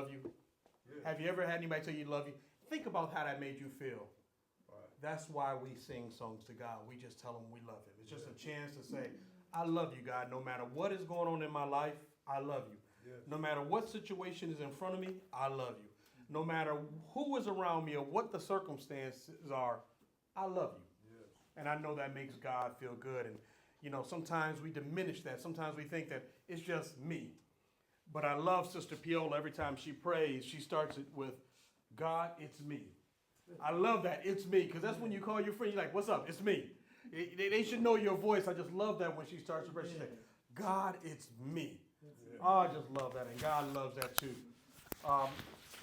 love you? Yeah. Have you ever had anybody tell you love you? Think about how that made you feel. Right. That's why we sing songs to God. We just tell him we love him. It's just a chance to say, I love you, God. No matter what is going on in my life, I love you. Yes. No matter what situation is in front of me, I love you. No matter who is around me or what the circumstances are, I love you. Yes. And I know that makes God feel good. And, sometimes we diminish that. Sometimes we think that it's just me. But I love Sister Piola. Every time she prays, she starts it with, God, it's me. I love that. It's me. Because that's when you call your friend, you're like, what's up? It's me. They should know your voice. I just love that when she starts to pray. She's like, God, it's me. Oh, I just love that. And God loves that too.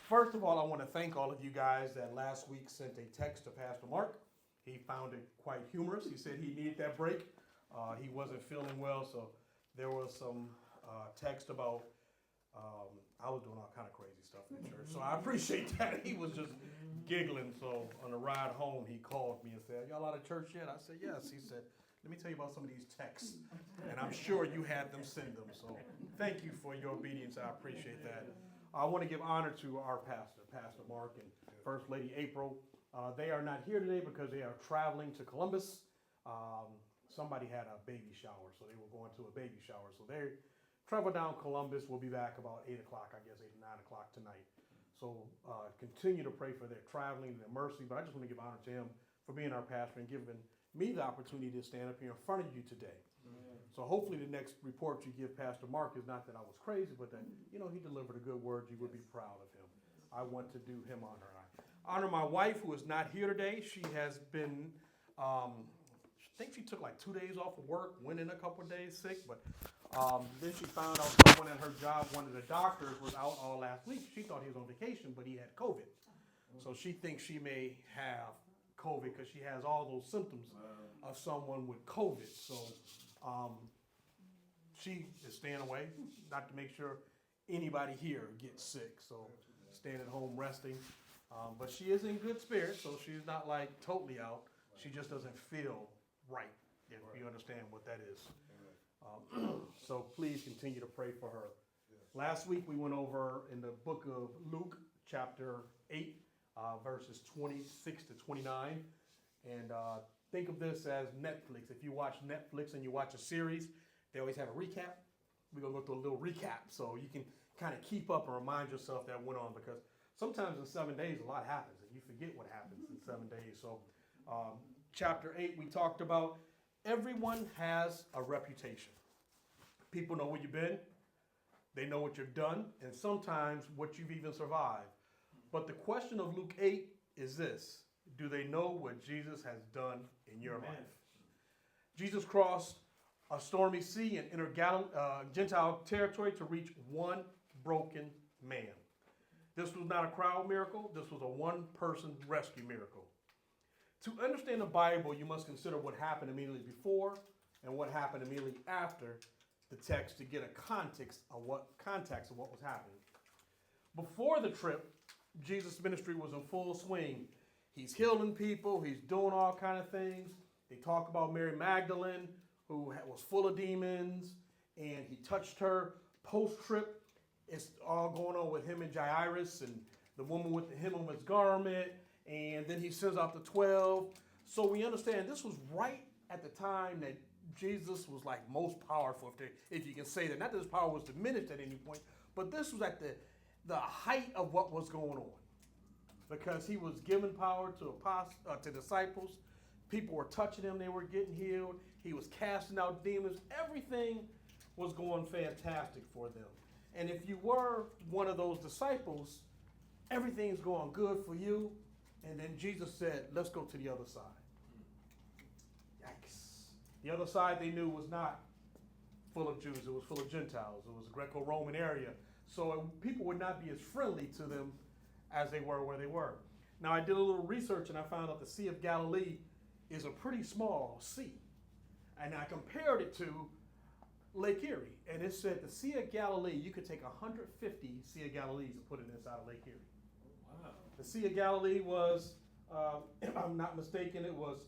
First of all, I want to thank all of you guys that last week sent a text to Pastor Mark. He found it quite humorous. He said he needed that break. He wasn't feeling well, so there was some text about I was doing all kind of crazy stuff in the church. So I appreciate that. He was just giggling. So on the ride home, he called me and said, y'all out of church yet? I said, yes. He said, let me tell you about some of these texts. And I'm sure you had them send them. So thank you for your obedience. I appreciate that. I want to give honor to our pastor, Pastor Mark, and First Lady April. They are not here today because they are traveling to Columbus. Somebody had a baby shower, so they were going to a baby shower. So they travel down Columbus. We'll be back about 8 o'clock, I guess, 8 or 9 o'clock tonight. So continue to pray for their traveling and their mercy. But I just want to give honor to him for being our pastor and giving me the opportunity to stand up here in front of you today. Amen. So hopefully the next report you give Pastor Mark is not that I was crazy, but that, he delivered a good word. You would be proud of him. I want to do him honor. I honor my wife, who is not here today. She has been, I think she took like 2 days off of work, went in a couple of days sick, but then she found out someone at her job, one of the doctors, was out all last week. She thought he was on vacation, but he had COVID. So she thinks she may have COVID because she has all those symptoms of someone with COVID. So she is staying away, not to make sure anybody here gets sick. So staying at home resting. But she is in good spirits, so she's not like totally out. She just doesn't feel right, if you understand what that is. So please continue to pray for her. Last week we went over in the book of Luke, chapter 8, verses 26 to 29. And think of this as Netflix. If you watch Netflix and you watch a series, they always have a recap. We're going to go through a little recap so you can kind of keep up and remind yourself that went on, because sometimes in 7 days a lot happens and you forget what happens in 7 days. So chapter 8, we talked about everyone has a reputation. People know where you've been. They know what you've done, and sometimes what you've even survived. But the question of Luke 8 is this: do they know what Jesus has done in your life? Jesus crossed a stormy sea and entered Gentile territory to reach one broken man. This was not a crowd miracle. This was a one-person rescue miracle. To understand the Bible, you must consider what happened immediately before and what happened immediately after the text to get a context of what was happening. Before the trip, Jesus' ministry was in full swing. He's healing people. He's doing all kind of things. They talk about Mary Magdalene, who was full of demons, and he touched her. Post-trip, it's all going on with him and Jairus and the woman with the hem of his garment, and then he sends out the 12. So we understand this was right at the time that Jesus was like most powerful, if you can say that. Not that his power was diminished at any point, but this was at the height of what was going on, because he was giving power to disciples. People were touching him. They were getting healed. He was casting out demons. Everything was going fantastic for them. And if you were one of those disciples, everything's going good for you. And then Jesus said, let's go to the other side. Yikes. The other side they knew was not full of Jews. It was full of Gentiles. It was a Greco-Roman area. So people would not be as friendly to them as they were where they were. Now, I did a little research and I found out the Sea of Galilee is a pretty small sea. And I compared it to Lake Erie. And it said the Sea of Galilee, you could take 150 Sea of Galilees and put it inside of Lake Erie. Wow. The Sea of Galilee was, if I'm not mistaken, it was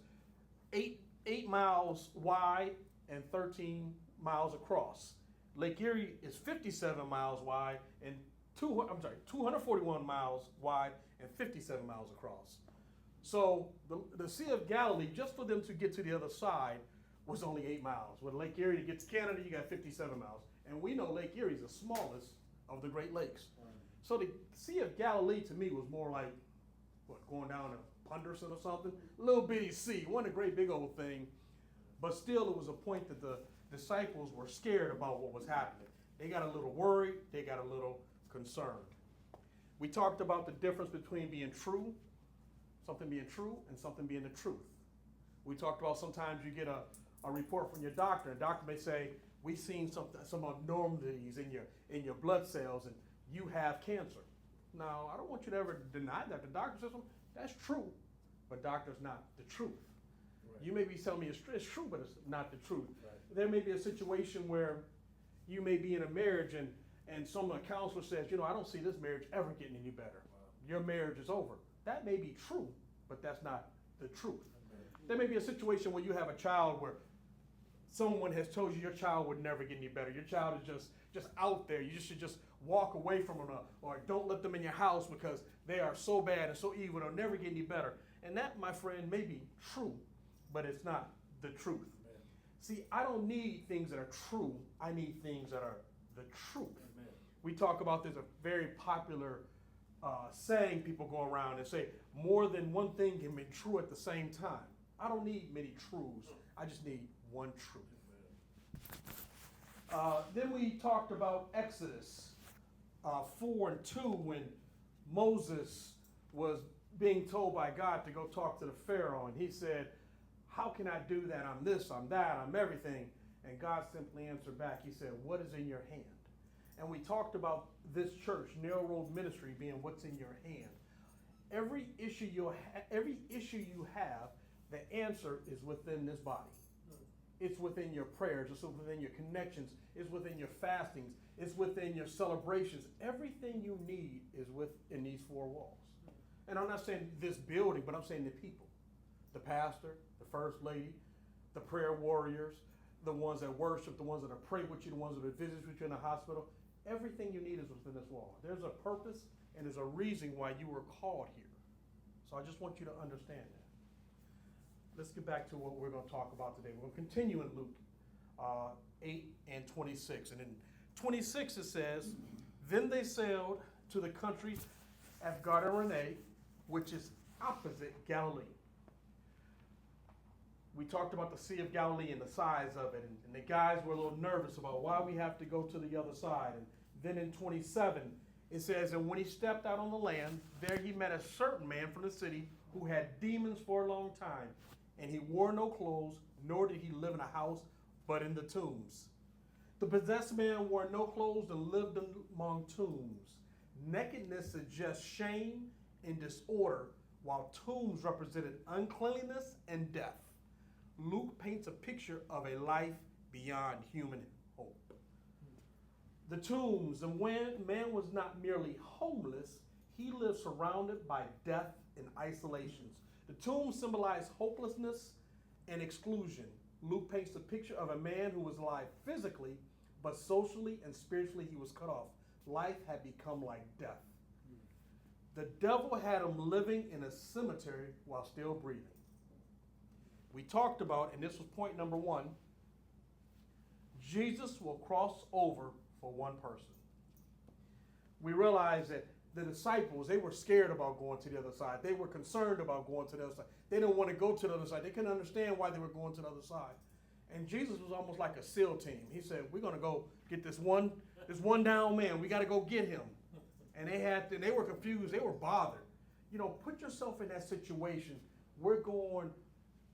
8 miles wide and 13 miles across. Lake Erie is 57 miles wide and 241 miles wide and 57 miles across. So the Sea of Galilee, just for them to get to the other side, was only 8 miles. With Lake Erie to get to Canada, you got 57 miles. And we know Lake Erie is the smallest of the Great Lakes. So the Sea of Galilee to me was more like, what, going down to Punderson or something? Little bitty sea, wasn't a great big old thing. But still, it was a point that the disciples were scared about what was happening. They got a little worried, they got a little concerned. We talked about the difference between being true, something being true, and something being the truth. We talked about sometimes you get a report from your doctor, and the doctor may say, we've seen some abnormalities in your blood cells, and you have cancer. Now, I don't want you to ever deny that. The doctor says, that's true, but doctor's not the truth. Right. You may be telling me it's true, but it's not the truth. Right. There may be a situation where you may be in a marriage and some counselor says, I don't see this marriage ever getting any better. Wow. Your marriage is over. That may be true, but that's not the truth. Okay. There may be a situation where you have a child where someone has told you your child would never get any better. Your child is just out there. You should just walk away from them or don't let them in your house because they are so bad and so evil. They'll never get any better. And that, my friend, may be true, but it's not the truth. Amen. See, I don't need things that are true. I need things that are the truth. Amen. We talk about, there's a very popular saying people go around and say, more than one thing can be true at the same time. I don't need many truths. I just need one truth. Then we talked about Exodus 4 and 2 when Moses was being told by God to go talk to the Pharaoh, and he said, how can I do that? I'm this, I'm that, I'm everything. And God simply answered back. He said, what is in your hand? And we talked about this church, Narrow Road Ministry, being what's in your hand. Every issue you have, the answer is within this body. It's within your prayers, it's within your connections, it's within your fastings, it's within your celebrations. Everything you need is within these four walls. And I'm not saying this building, but I'm saying the people. The pastor, the first lady, the prayer warriors, the ones that worship, the ones that pray with you, the ones that visit with you in the hospital. Everything you need is within this wall. There's a purpose and there's a reason why you were called here. So I just want you to understand that. Let's get back to what we're going to talk about today. We're going to continue in Luke 8 and 26. And in 26 it says, then they sailed to the country of Gadarene, which is opposite Galilee. We talked about the Sea of Galilee and the size of it, and the guys were a little nervous about why we have to go to the other side. And then in 27, it says, and when he stepped out on the land, there he met a certain man from the city who had demons for a long time, and he wore no clothes, nor did he live in a house, but in the tombs. The possessed man wore no clothes and lived among tombs. Nakedness suggests shame and disorder, while tombs represented uncleanliness and death. Luke paints a picture of a life beyond human hope. The tombs, and when man was not merely homeless, he lived surrounded by death and isolations. The tombs symbolize hopelessness and exclusion. Luke paints a picture of a man who was alive physically, but socially and spiritually he was cut off. Life had become like death. The devil had him living in a cemetery while still breathing. We talked about, and this was point number 1, Jesus will cross over for one person. We realized that the disciples, they were scared about going to the other side. They were concerned about going to the other side. They didn't want to go to the other side. They couldn't understand why they were going to the other side. And Jesus was almost like a SEAL team. He said, we're going to go get this one down man. We got to go get him. And they were confused. They were bothered. Put yourself in that situation. We're going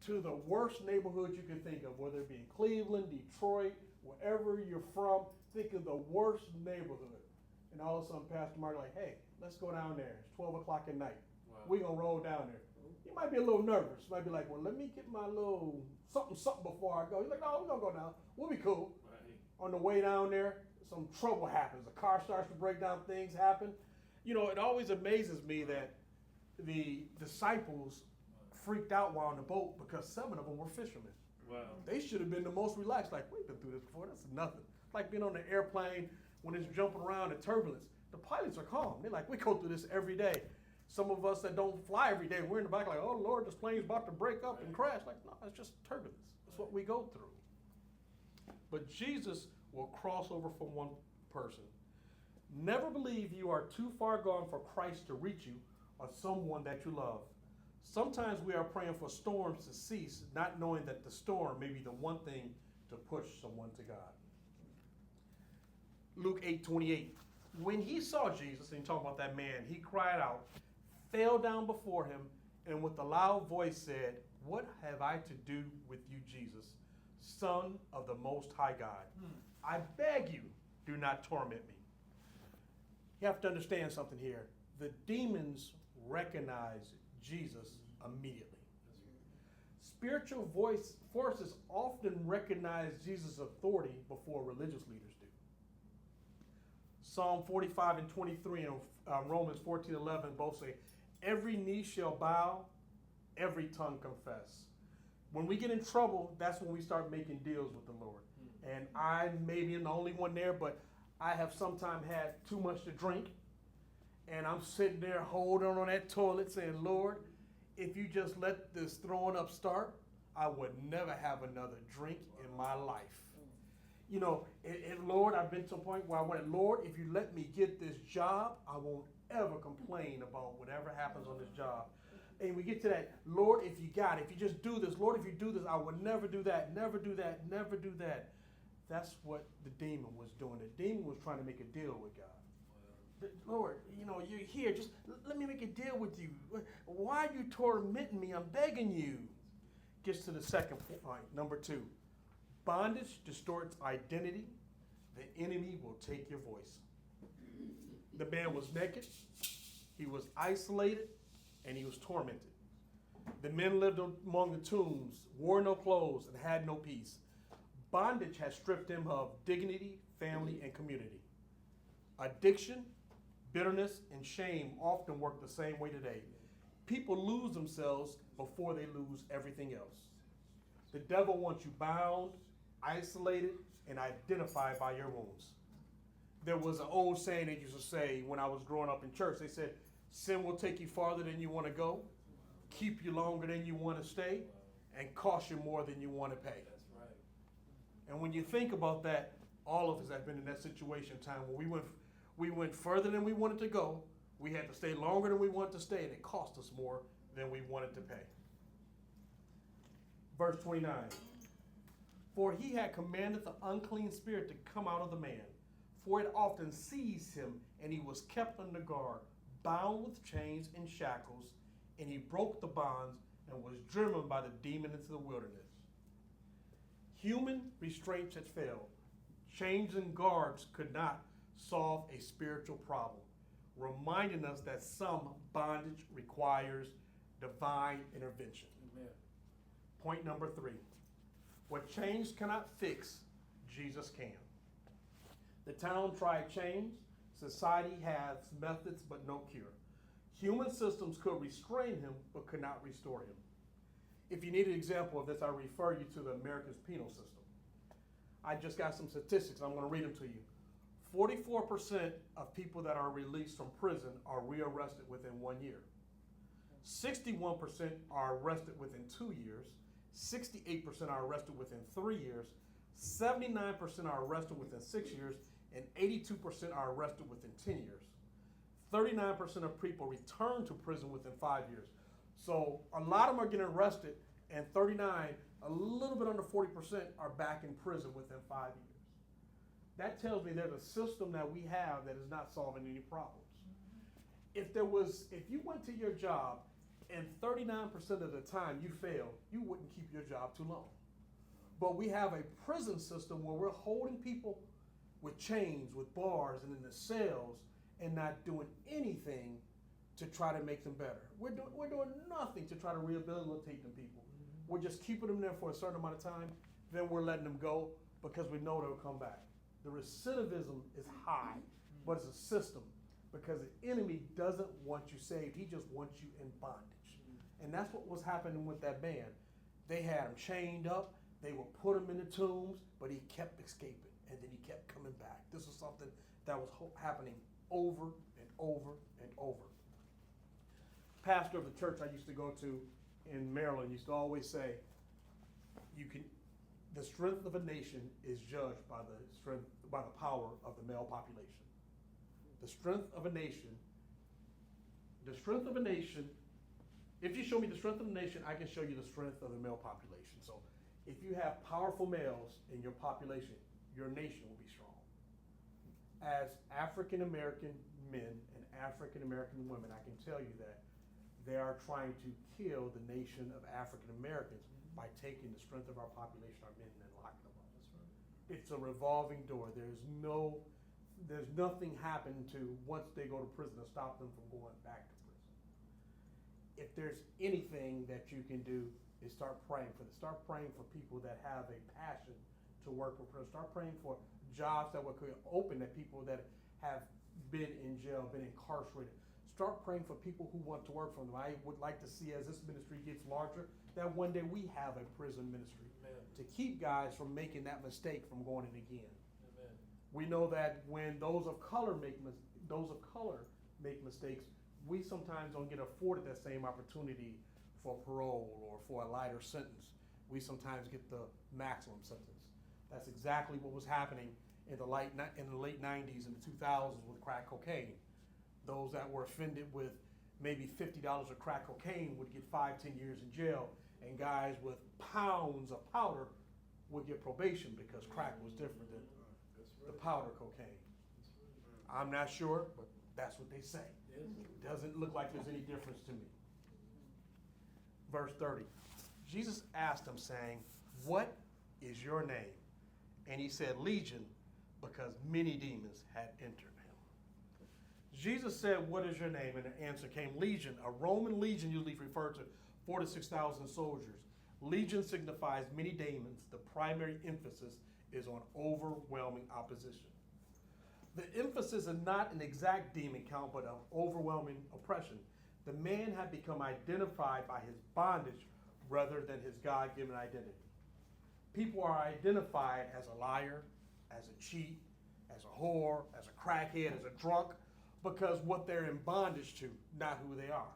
to the worst neighborhood you can think of, whether it be in Cleveland, Detroit, wherever you're from. Think of the worst neighborhood. And all of a sudden, Pastor Mark like, hey, let's go down there. It's 12 o'clock at night. Wow. We're going to roll down there. You might be a little nervous. You might be like, well, let me get my little something before I go. He's like, no, we're going to go now. We'll be cool. Right. On the way down there, some trouble happens. A car starts to break down. Things happen. It always amazes me that the disciples freaked out while on the boat because 7 of them were fishermen. Wow. They should have been the most relaxed. Like, we've been through this before. That's nothing. It's like being on the airplane when it's jumping around in turbulence. The pilots are calm. They're like, we go through this every day. Some of us that don't fly every day, we're in the back like, oh Lord, this plane's about to break up and crash. Like, no, it's just turbulence. That's what we go through. But Jesus will cross over from one person. Never believe you are too far gone for Christ to reach you or someone that you love. Sometimes we are praying for storms to cease, not knowing that the storm may be the one thing to push someone to God. Luke 8:28. When he saw Jesus, and talking about that man, he cried out, fell down before him, and with a loud voice said, what have I to do with you, Jesus, Son of the Most High God? I beg you, do not torment me. You have to understand something here. The demons recognize Jesus immediately. Spiritual forces often recognize Jesus' authority before religious leaders do. Psalm 45 and 23 and Romans 14:11 both say, every knee shall bow, every tongue confess. When we get in trouble, that's when we start making deals with the Lord. And I may be the only one there, but I have sometimes had too much to drink. And I'm sitting there holding on that toilet saying, Lord, if you just let this throwing up start, I would never have another drink in my life. You know, and Lord, I've been to a point where I went, Lord, if you let me get this job, I won't ever complain about whatever happens on this job. And we get to that, Lord, if you got it, if you just do this, Lord, if you do this, I would never do that, never do that, never do that. That's what the demon was doing. The demon was trying to make a deal with God. Lord, you know, you're here. Just let me make a deal with you. Why are you tormenting me? I'm begging you. Gets to the second point, number 2. Bondage distorts identity. The enemy will take your voice. The man was naked. He was isolated, and he was tormented. The men lived among the tombs, wore no clothes, and had no peace. Bondage has stripped him of dignity, family, and community. Addiction, bitterness, and shame often work the same way today. People lose themselves before they lose everything else. The devil wants you bound, isolated, and identified by your wounds. There was an old saying they used to say when I was growing up in church. They said, sin will take you farther than you want to go, keep you longer than you want to stay, and cost you more than you want to pay. That's right. And when you think about that, all of us have been in that situation time where we went further than we wanted to go, we had to stay longer than we wanted to stay, and it cost us more than we wanted to pay. Verse 29. For he had commanded the unclean spirit to come out of the man, for it often seized him, and he was kept under guard, bound with chains and shackles, and he broke the bonds and was driven by the demon into the wilderness. Human restraints had failed. Chains and guards could not solve a spiritual problem, reminding us that some bondage requires divine intervention. Amen. Point number 3. What chains cannot fix, Jesus can. The town tried chains. Society has methods but no cure. Human systems could restrain him but could not restore him. If you need an example of this, I refer you to the American penal system. I just got some statistics. I'm going to read them to you. 44% of people that are released from prison are rearrested within 1 year. 61% are arrested within 2 years. 68% are arrested within 3 years. 79% are arrested within 6 years. And 82% are arrested within 10 years. 39% of people return to prison within 5 years. So a lot of them are getting arrested, and 39, a little bit under 40%, are back in prison within 5 years. That tells me there's a system that we have that is not solving any problems. If you went to your job and 39% of the time you failed, you wouldn't keep your job too long. But we have a prison system where we're holding people with chains, with bars, and in the cells, and not doing anything to try to make them better. We're doing nothing to try to rehabilitate them people. We're just keeping them there for a certain amount of time, then we're letting them go because we know they'll come back. The recidivism is high, but it's a system because the enemy doesn't want you saved. He just wants you in bondage. And that's what was happening with that man. They had him chained up. They would put him in the tombs, but he kept escaping, and then he kept coming back. This was something that was happening over and over and over. Pastor of the church I used to go to in Maryland used to always say, the strength of a nation is judged by the power of the male population. The strength of a nation, if you show me the strength of the nation, I can show you the strength of the male population. So if you have powerful males in your population, your nation will be strong. As African American men and African American women, I can tell you that they are trying to kill the nation of African Americans by taking the strength of our population, our men, and locking them up. That's right. It's a revolving door. There's nothing happening to, once they go to prison, to stop them from going back to prison. If there's anything that you can do, is start praying for this. Start praying for people that have a passion to work with prison. Start praying for jobs that will open to people that have been in jail, been incarcerated. Start praying for people who want to work for them. I would like to see, as this ministry gets larger, that one day we have a prison ministry. Amen. To keep guys from making that mistake from going in again. Amen. We know that when those of color make mistakes, we sometimes don't get afforded that same opportunity for parole or for a lighter sentence. We sometimes get the maximum sentence. That's exactly what was happening in the late 90s and the 2000s with crack cocaine. Those that were offended with maybe $50 of crack cocaine would get 5-10 years in jail, and guys with pounds of powder would get probation because crack was different than the powder cocaine. I'm not sure, but that's what they say. It doesn't look like there's any difference to me. Verse 30, Jesus asked him, saying, "What is your name?" And he said, "Legion," because many demons had entered him. Jesus said, "What is your name?" And the answer came, "Legion." A Roman legion usually referred to 4,000 to 6,000 soldiers. Legion signifies many demons. The primary emphasis is on overwhelming opposition. The emphasis is not an exact demon count, but an overwhelming oppression. The man had become identified by his bondage rather than his God-given identity. People are identified as a liar, as a cheat, as a whore, as a crackhead, as a drunk, because what they're in bondage to, not who they are.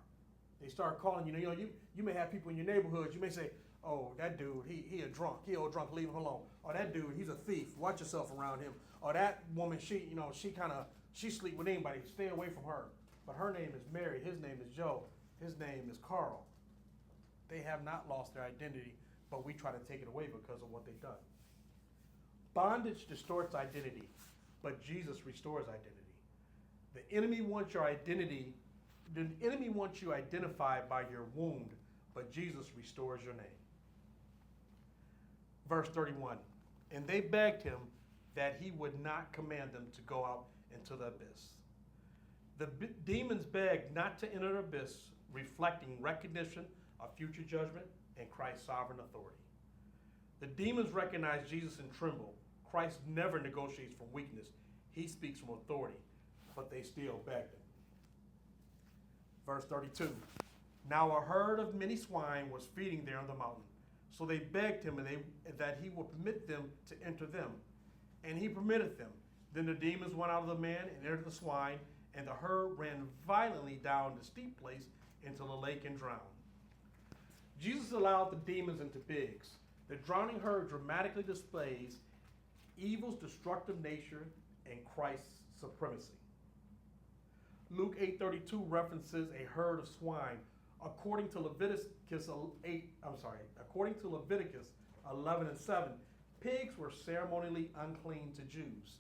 They start calling you may have people in your neighborhood, you may say, "Oh, that dude, he a drunk, he old drunk, leave him alone." Or that dude, he's a thief, watch yourself around him. Or that woman, she sleep with anybody, stay away from her. But her name is Mary, his name is Joe, his name is Carl. They have not lost their identity, but we try to take it away because of what they've done. Bondage distorts identity, but Jesus restores identity. The enemy wants your identity. The enemy wants you identified by your wound, but Jesus restores your name. Verse 31, and they begged him that he would not command them to go out into the abyss. The demons begged not to enter the abyss, reflecting recognition of future judgment and Christ's sovereign authority. The demons recognize Jesus and tremble. Christ never negotiates from weakness. He speaks from authority, but they still begged him. Verse 32, now a herd of many swine was feeding there on the mountain. So they begged him that he would permit them to enter them. And he permitted them. Then the demons went out of the man and entered the swine, and the herd ran violently down the steep place into the lake and drowned. Jesus allowed the demons into pigs. The drowning herd dramatically displays evil's destructive nature and Christ's supremacy. Luke 8:32 references a herd of swine. According to Leviticus 11:7, pigs were ceremonially unclean to Jews.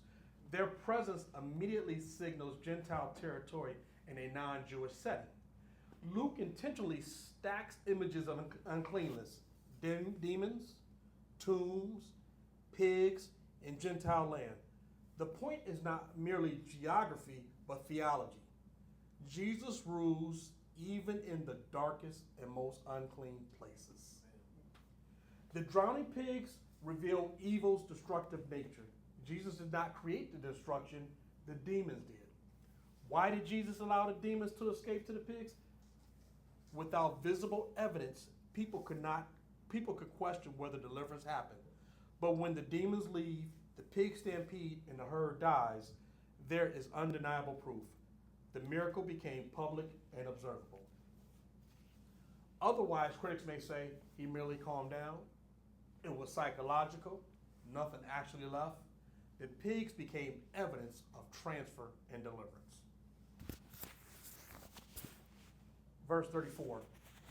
Their presence immediately signals Gentile territory in a non-Jewish setting. Luke intentionally stacks images of uncleanness: demons, tombs, pigs, and Gentile land. The point is not merely geography, but theology. Jesus rules even in the darkest and most unclean places. The drowning pigs reveal evil's destructive nature. Jesus did not create the destruction, the demons did. Why did Jesus allow the demons to escape to the pigs? Without visible evidence, people could question whether deliverance happened. But when the demons leave, the pig stampede and the herd dies, there is undeniable proof. The miracle became public and observable. Otherwise, critics may say he merely calmed down. It was psychological, nothing actually left. The pigs became evidence of transfer and deliverance. Verse 34,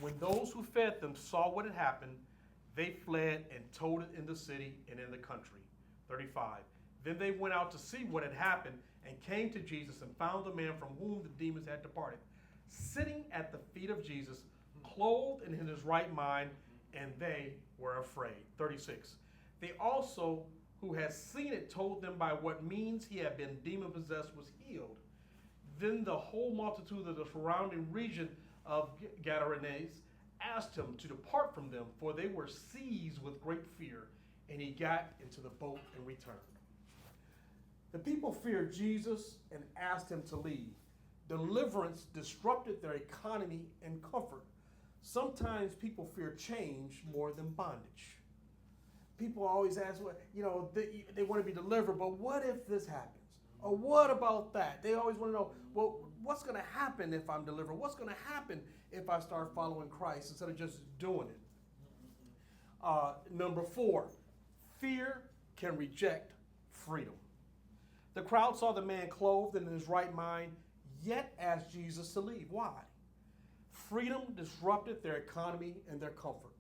when those who fed them saw what had happened, they fled and told it in the city and in the country. 35, then they went out to see what had happened and came to Jesus and found the man from whom the demons had departed, sitting at the feet of Jesus, clothed and in his right mind, and they were afraid. 36, they also who had seen it told them by what means he had been demon-possessed was healed. Then the whole multitude of the surrounding region of Gadarenes asked him to depart from them, for they were seized with great fear, and he got into the boat and returned. The people feared Jesus and asked him to leave. Deliverance disrupted their economy and comfort. Sometimes people fear change more than bondage. People always ask, they want to be delivered, but what if this happens? Or what about that? They always want to know, well, what's going to happen if I'm delivered? What's going to happen if I start following Christ instead of just doing it? Number 4, fear can reject freedom. The crowd saw the man clothed and in his right mind, yet asked Jesus to leave. Why? Freedom disrupted their economy and their comfort.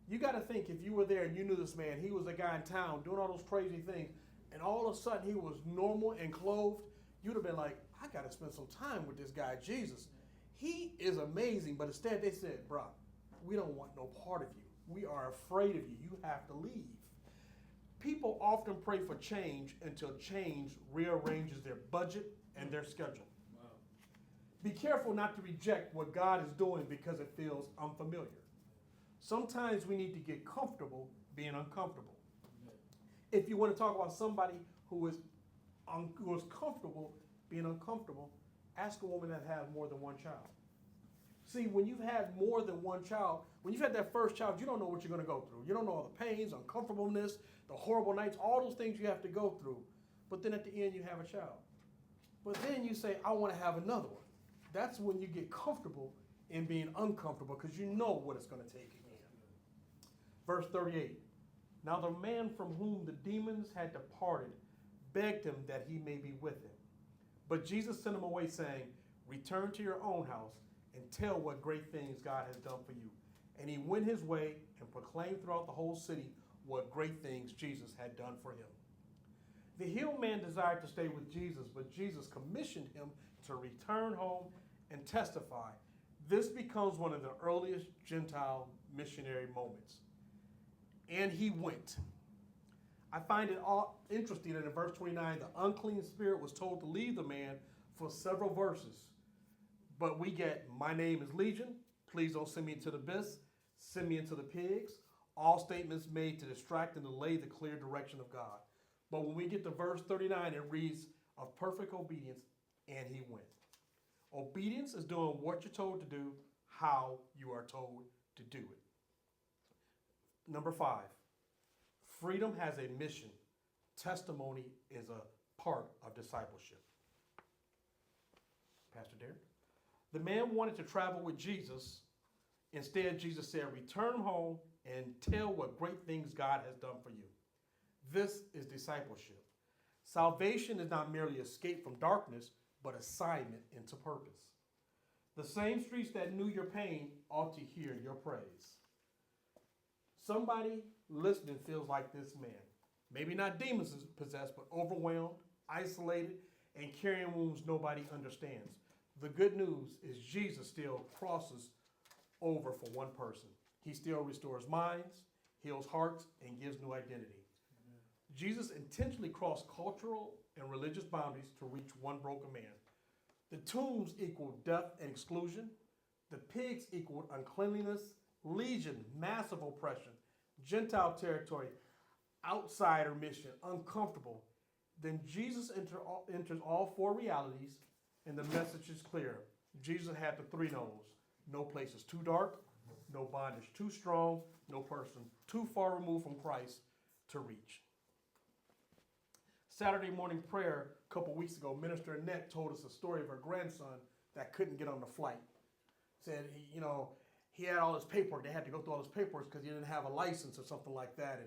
You got to think, if you were there and you knew this man, he was a guy in town doing all those crazy things, and all of a sudden he was normal and clothed, you'd have been like, I got to spend some time with this guy, Jesus. He is amazing, but instead they said, bro, we don't want no part of you. We are afraid of you. You have to leave. People often pray for change until change rearranges their budget and their schedule. Wow. Be careful not to reject what God is doing because it feels unfamiliar. Sometimes we need to get comfortable being uncomfortable. If you want to talk about somebody who is comfortable being uncomfortable, ask a woman that has more than one child. See, when you've had more than one child, when you've had that first child, you don't know what you're going to go through. You don't know all the pains, uncomfortableness, the horrible nights, all those things you have to go through. But then at the end, you have a child. But then you say, I want to have another one. That's when you get comfortable in being uncomfortable because you know what it's going to take again. Verse 38, now the man from whom the demons had departed begged him that he may be with him. But Jesus sent him away, saying, return to your own house and tell what great things God has done for you. And he went his way and proclaimed throughout the whole city what great things Jesus had done for him. The healed man desired to stay with Jesus, but Jesus commissioned him to return home and testify. This becomes one of the earliest Gentile missionary moments. And he went. I find it all interesting that in verse 29, the unclean spirit was told to leave the man for several verses. But we get, my name is Legion, please don't send me into the abyss, send me into the pigs. All statements made to distract and delay the clear direction of God. But when we get to verse 39, it reads, of perfect obedience, and he went. Obedience is doing what you're told to do, how you are told to do it. Number 5, freedom has a mission. Testimony is a part of discipleship. Pastor Derek? The man wanted to travel with Jesus. Instead, Jesus said, return home and tell what great things God has done for you. This is discipleship. Salvation is not merely escape from darkness, but assignment into purpose. The same streets that knew your pain ought to hear your praise. Somebody listening feels like this man. Maybe not demons possessed, but overwhelmed, isolated, and carrying wounds nobody understands. The good news is Jesus still crosses over for one person. He still restores minds, heals hearts, and gives new identity. Amen. Jesus intentionally crossed cultural and religious boundaries to reach one broken man. The tombs equaled death and exclusion. The pigs equaled uncleanliness, legion, massive oppression, Gentile territory, outsider mission, uncomfortable. Then Jesus enters all 4 realities, and the message is clear. Jesus had the 3 no's. No place is too dark, no bondage too strong, no person too far removed from Christ to reach. Saturday morning prayer a couple weeks ago, Minister Annette told us a story of her grandson that couldn't get on the flight. Said he had all his paperwork. They had to go through all his paperwork because he didn't have a license or something like that.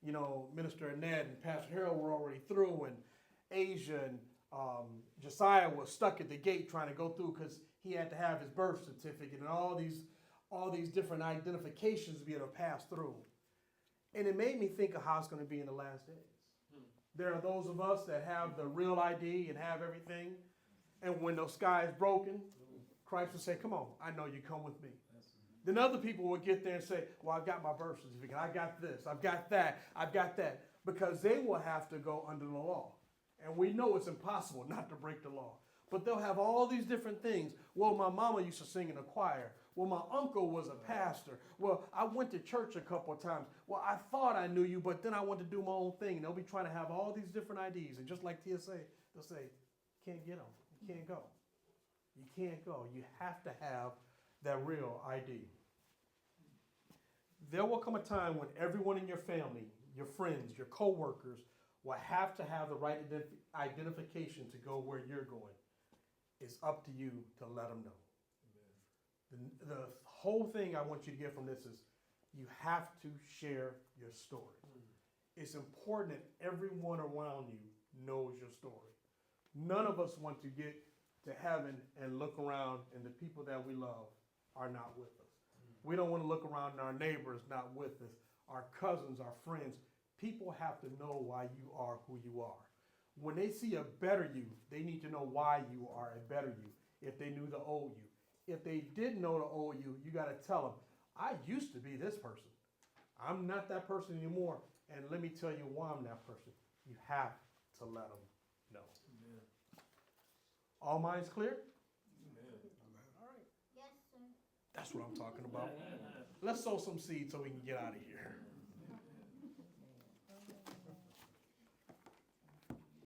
And Minister Annette and Pastor Harold were already through, and Asia and Josiah was stuck at the gate trying to go through because he had to have his birth certificate and all these different identifications to be able to pass through. And it made me think of how it's going to be in the last days. There are those of us that have the real ID and have everything. And when the sky is broken, Christ will say, come on, I know you, come with me. Then other people will get there and say, well, I've got my birth certificate. I got this. I've got that. I've got that. Because they will have to go under the law. And we know it's impossible not to break the law. But they'll have all these different things. Well, my mama used to sing in a choir. Well, my uncle was a pastor. Well, I went to church a couple of times. Well, I thought I knew you, but then I wanted to do my own thing. And they'll be trying to have all these different IDs. And just like TSA, they'll say, you can't get them. You can't go. You can't go. You have to have that real ID. There will come a time when everyone in your family, your friends, your co-workers will have to have the right identification to go where you're going. It's up to you to let them know. The whole thing I want you to get from this is you have to share your story. It's important that everyone around you knows your story. None of us want to get to heaven and look around and the people that we love are not with us. We don't want to look around and our neighbors not with us, our cousins, our friends. People have to know why you are who you are. When they see a better you, they need to know why you are a better you if they knew the old you. If they didn't know the old you, you got to tell them, I used to be this person. I'm not that person anymore. And let me tell you why I'm that person. You have to let them know. Amen. All minds clear? Amen. All right. Yes, sir. That's what I'm talking about. Let's sow some seeds so we can get out of here.